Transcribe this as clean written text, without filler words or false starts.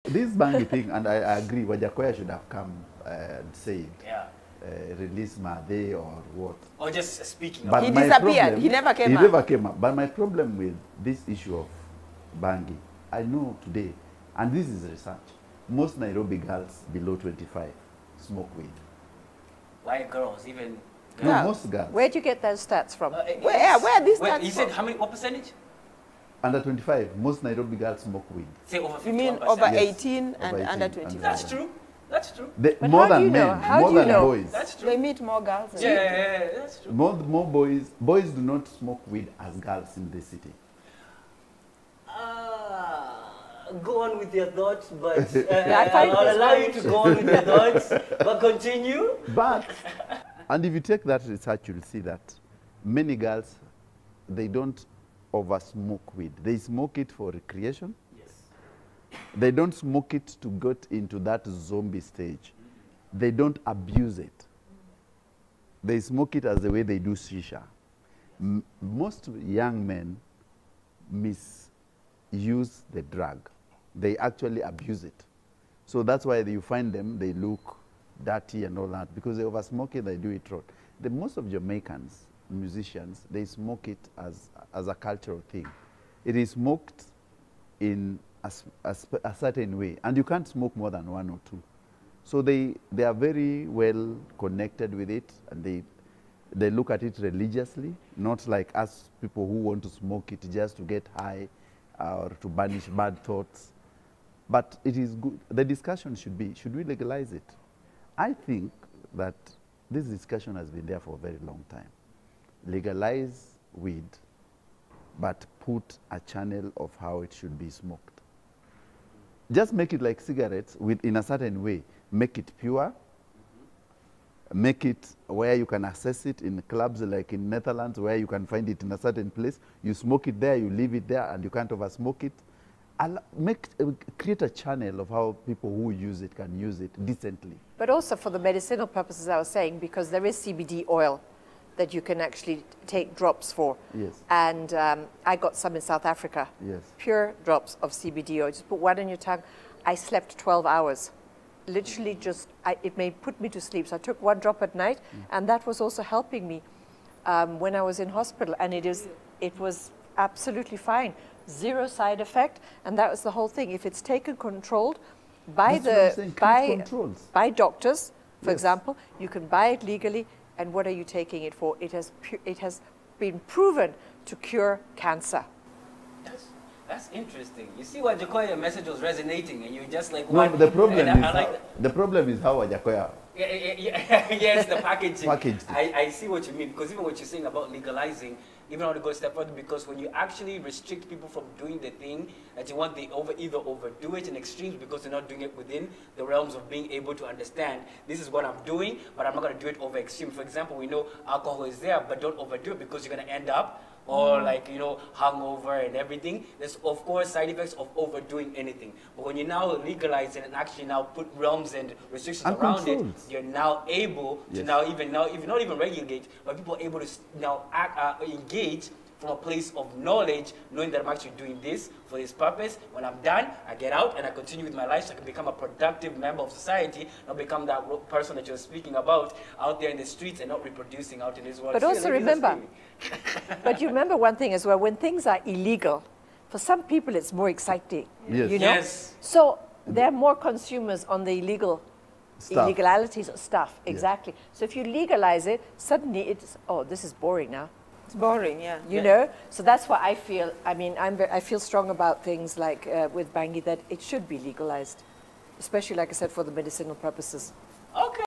this bangi thing, and I agree, Wajakoya should have come and said, release Made or what. Or just speaking. But he disappeared. He never came up. He never came up. But my problem with this issue of bangi, I know today, and this is research, most Nairobi girls below 25 smoke weed. Why girls, even girls? No, most girls. Where'd you get those stats from? Where are these stats you from? said how many, what percentage? Under 25, most Nairobi girls smoke weed. Say over 51%. You mean over Yes, 18 and over 18 under and 25? That's true. That's true. But More how do than you know? men, How more do you than know? boys. That's true. They meet more girls. Than Yeah, that's true. More boys. Boys do not smoke weed as girls in this city. Go on with your thoughts, but I find I'll this allow very you to go on with your thoughts, but continue. But, and if you take that research, you'll see that many girls, they don't over smoke weed. They smoke it for recreation. Yes. They don't smoke it to get into that zombie stage. They don't abuse it. They smoke it as the way they do shisha. Most young men misuse the drug. They actually abuse it. So that's why you find them, they look dirty and all that, because they over smoke it, they do it wrong. Most of Jamaicans, musicians, they smoke it as a cultural thing. It is smoked in a certain way, and you can't smoke more than one or two. So they are very well connected with it, and they look at it religiously, not like us people who want to smoke it just to get high or to banish bad thoughts. But it is good. The discussion should be, should we legalize it? I think that this discussion has been there for a very long time. Legalize weed, but put a channel of how it should be smoked. Just make it like cigarettes in a certain way. Make it pure. Make it where you can access it in clubs like in Netherlands, where you can find it in a certain place. You smoke it there, you leave it there, and you can't over smoke it. Create a channel of how people who use it can use it decently. But also for the medicinal purposes, I was saying, because there is CBD oil that you can actually take drops for. Yes. And I got some in South Africa. Yes. Pure drops of CBD oil. Just put one on your tongue. I slept 12 hours. Literally just, it may put me to sleep. So I took one drop at night, and that was also helping me when I was in hospital. And it was absolutely fine. Zero side effect, and that was the whole thing. If it's taken controlled by by doctors, for example, you can buy it legally. And what are you taking it for? It has been proven to cure cancer. That's interesting. You see why Jakoya's message was resonating, and you're just like, no, what? The problem is the problem is how Jakoya. Yes, the packaging. Packaged. I see what you mean, because even what you're saying about legalizing, even I want to go a step further, because when you actually restrict people from doing the thing that you want, they either overdo it in extremes because they're not doing it within the realms of being able to understand, this is what I'm doing, but I'm not going to do it over extreme. For example, we know alcohol is there, but don't overdo it, because you're going to end up or like, you know, hungover and everything. There's, of course, side effects of overdoing anything. But when you now legalize it and actually now put realms and restrictions around it, you're now able to now even not even regulate, but people are able to now engage from a place of knowledge, knowing that I'm actually doing this for this purpose. When I'm done, I get out and I continue with my life, so I can become a productive member of society, not become that person that you're speaking about out there in the streets and not reproducing out in this world. But also remember, but you remember one thing as well, when things are illegal, for some people it's more exciting. Yes. You know? Yes. So there are more consumers on the illegalities of stuff. Exactly. So if you legalize it, suddenly it's, oh, this is boring now. It's boring, yeah. You know, so that's why I feel. I mean, I feel strong about things like with bangi, that it should be legalized, especially, like I said, for the medicinal purposes. Okay.